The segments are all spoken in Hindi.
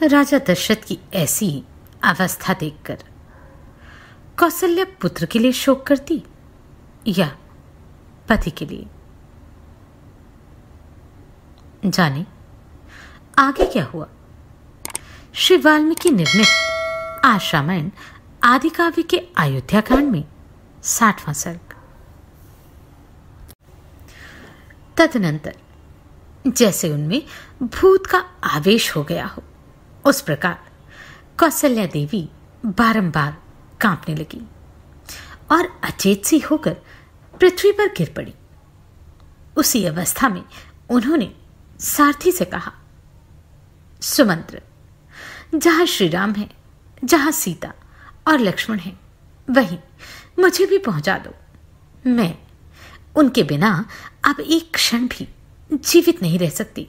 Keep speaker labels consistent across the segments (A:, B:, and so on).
A: राजा दशरथ की ऐसी अवस्था देखकर कौशल्या पुत्र के लिए शोक करती या पति के लिए? जाने आगे क्या हुआ। श्री वाल्मीकि निर्मित आस रामायण आदि काव्य के अयोध्या कांड में 60वां सर्ग। तदनंतर जैसे उनमें भूत का आवेश हो गया हो, उस प्रकार कौशल्या देवी बारंबार कांपने लगी और अचेत सी होकर पृथ्वी पर गिर पड़ी। उसी अवस्था में उन्होंने सारथी से कहा, सुमंत्र, जहां श्री राम है, जहां सीता और लक्ष्मण है, वहीं मुझे भी पहुंचा दो। मैं उनके बिना अब एक क्षण भी जीवित नहीं रह सकती।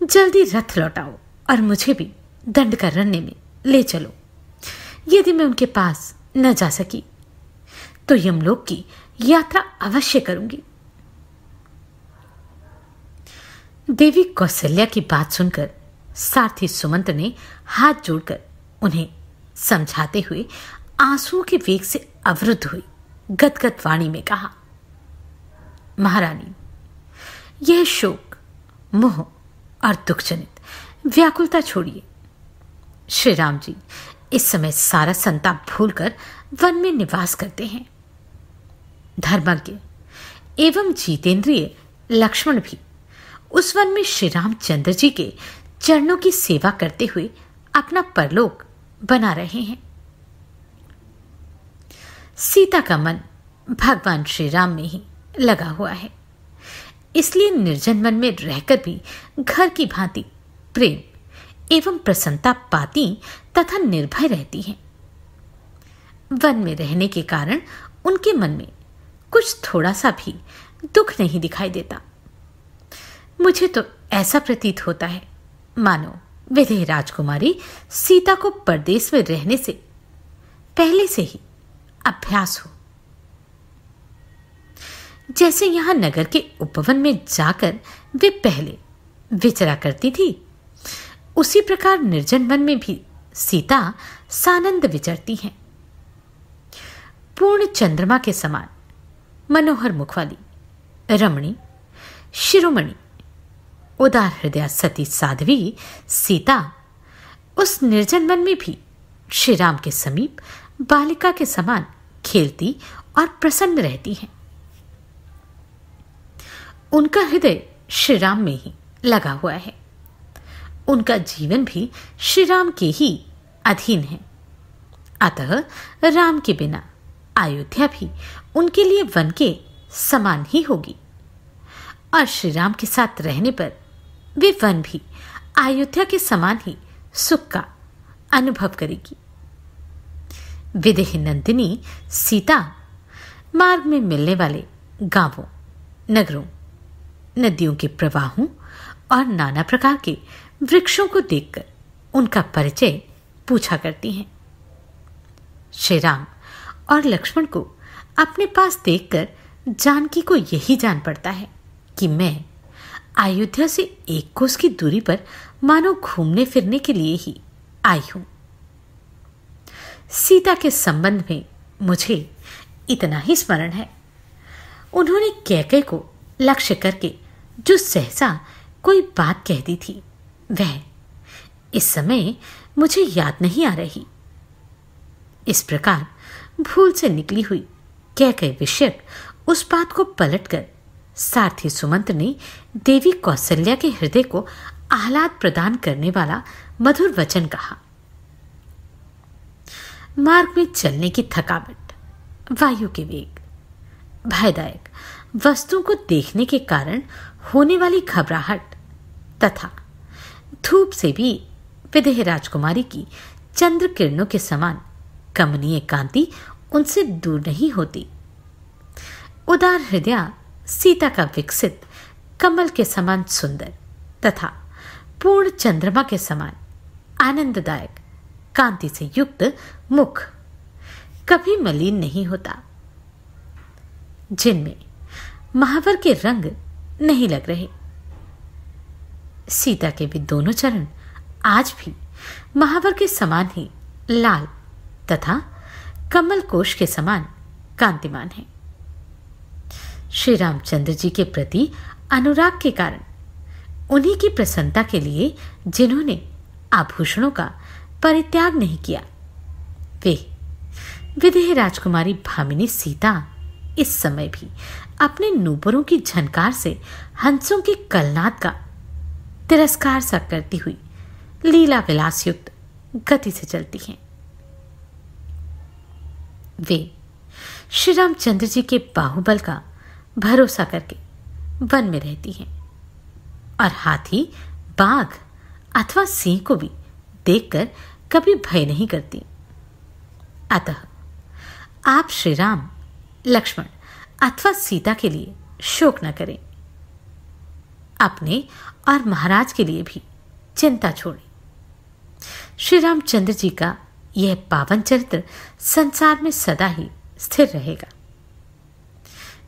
A: जल्दी रथ लौटाओ और मुझे भी दंडकारण्य में ले चलो। यदि मैं उनके पास न जा सकी तो यमलोक की यात्रा अवश्य करूंगी। देवी कौशल्या की बात सुनकर सारथी सुमंत्र ने हाथ जोड़कर उन्हें समझाते हुए आंसुओं के वेग से अवरुद्ध हुई गदगद वाणी में कहा, महारानी, यह शोक, मोह और दुखजनित व्याकुलता छोड़िए। श्री राम जी इस समय सारा संताप भूलकर वन में निवास करते हैं। धर्मज्ञ एवं जीतेंद्रिय लक्ष्मण भी उस वन में श्री रामचंद्र जी के चरणों की सेवा करते हुए अपना परलोक बना रहे हैं। सीता का मन भगवान श्री राम में ही लगा हुआ है, इसलिए निर्जन वन में रहकर भी घर की भांति प्रेम एवं प्रसन्नता पाती तथा निर्भय रहती हैं। वन में रहने के कारण उनके मन में कुछ थोड़ा सा भी दुख नहीं दिखाई देता। मुझे तो ऐसा प्रतीत होता है मानो विदेह राजकुमारी सीता को परदेश में रहने से पहले से ही अभ्यास हो। जैसे यहां नगर के उपवन में जाकर वे पहले विचरा करती थी, उसी प्रकार निर्जन वन में भी सीता सानंद विचरती हैं। पूर्ण चंद्रमा के समान मनोहर मुख वाली रमणी, शिरोमणि, उदार हृदय सती साध्वी सीता उस निर्जन वन में भी श्री राम के समीप बालिका के समान खेलती और प्रसन्न रहती हैं। उनका हृदय श्री राम में ही लगा हुआ है। उनका जीवन भी श्री राम के ही अधीन है। अतः राम के बिना अयोध्या भी उनके लिए वन के समान ही होगी और श्री राम के साथ रहने पर वे वन भी अयोध्या के समान ही सुख का अनुभव करेगी। विदेह नंदिनी सीता मार्ग में मिलने वाले गांवों, नगरों, नदियों के प्रवाहों और नाना प्रकार के वृक्षों को देखकर उनका परिचय पूछा करती हैं। श्री राम और लक्ष्मण को अपने पास देखकर जानकी को यही जान पड़ता है कि मैं अयोध्या से एक कोस की दूरी पर मानो घूमने फिरने के लिए ही आई हूं। सीता के संबंध में मुझे इतना ही स्मरण है, उन्होंने कैकेयी को लक्ष्य करके जो सहसा कोई बात कह दी थी, वह इस समय मुझे याद नहीं आ रही। इस प्रकार भूल से निकली हुई कैकेयी विषयक उस बात को पलटकर सारथी सुमंत्र ने देवी कौशल्या के हृदय को आह्लाद प्रदान करने वाला मधुर वचन कहा। मार्ग में चलने की थकावट, वायु के वेग, भयदायक वस्तुओं को देखने के कारण होने वाली घबराहट तथा धूप से भी विदेह राजकुमारी की चंद्र किरणों के समान कमनीय कांति उनसे दूर नहीं होती। उदार हृदय सीता का विकसित कमल के समान सुंदर तथा पूर्ण चंद्रमा के समान आनंददायक कांति से युक्त मुख कभी मलिन नहीं होता, जिनमें महावर के रंग नहीं लग रहे। सीता के भी दोनों चरण आज भी महावर के समान ही लाल तथा कमल कोश के समान कांतिमान है। श्री रामचंद्र जी के प्रति अनुराग के कारण उन्हीं की प्रसन्नता के लिए जिन्होंने आभूषणों का परित्याग नहीं किया, वे विदेह राजकुमारी भामिनी सीता इस समय भी अपने नूपुरों की झनकार से हंसों के कलनाद का तिरस्कार सा करती हुई लीला विलास युक्त गति से चलती हैं। वे श्री रामचंद्र जी के बाहुबल का भरोसा करके वन में रहती हैं और हाथी, बाघ अथवा सिंह को भी देखकर कभी भय नहीं करती। अतः आप श्री राम, लक्ष्मण अथवा सीता के लिए शोक न करें। अपने और महाराज के लिए भी चिंता छोड़ें। श्री रामचंद्र जी का यह पावन चरित्र संसार में सदा ही स्थिर रहेगा।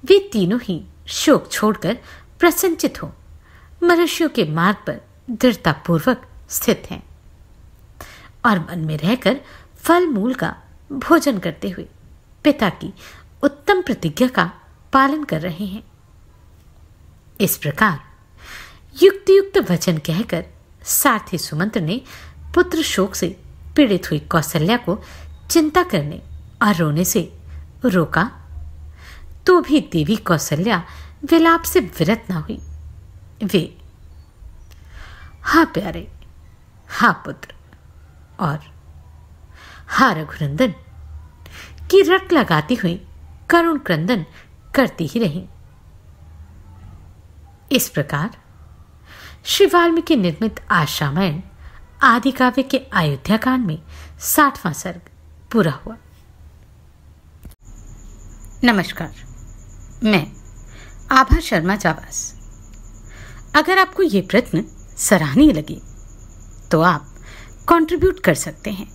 A: वे तीनों ही शोक छोड़कर प्रसन्नचित हो मनुष्यों के मार्ग पर दृढ़तापूर्वक स्थित हैं और वन में रहकर फल मूल का भोजन करते हुए पिता की उत्तम प्रतिज्ञा का पालन कर रहे हैं। इस प्रकार युक्त युक्त वचन कहकर सारथी सुमंत्र ने पुत्र शोक से पीड़ित हुई कौसल्या को चिंता करने और रोने से रोका, तो भी देवी कौसल्या विलाप से विरत न हुई। वे हा प्यारे, हा पुत्र और हा रघुनंदन की रट लगाती हुई करुण क्रंदन करती ही रही। इस प्रकार श्री वाल्मीकि निर्मित आज रामायण आदि काव्य के अयोध्या कांड में 60वां सर्ग पूरा हुआ। नमस्कार, मैं आभा शर्मा जाबाज। अगर आपको ये प्रश्न सराहनीय लगे तो आप कंट्रीब्यूट कर सकते हैं।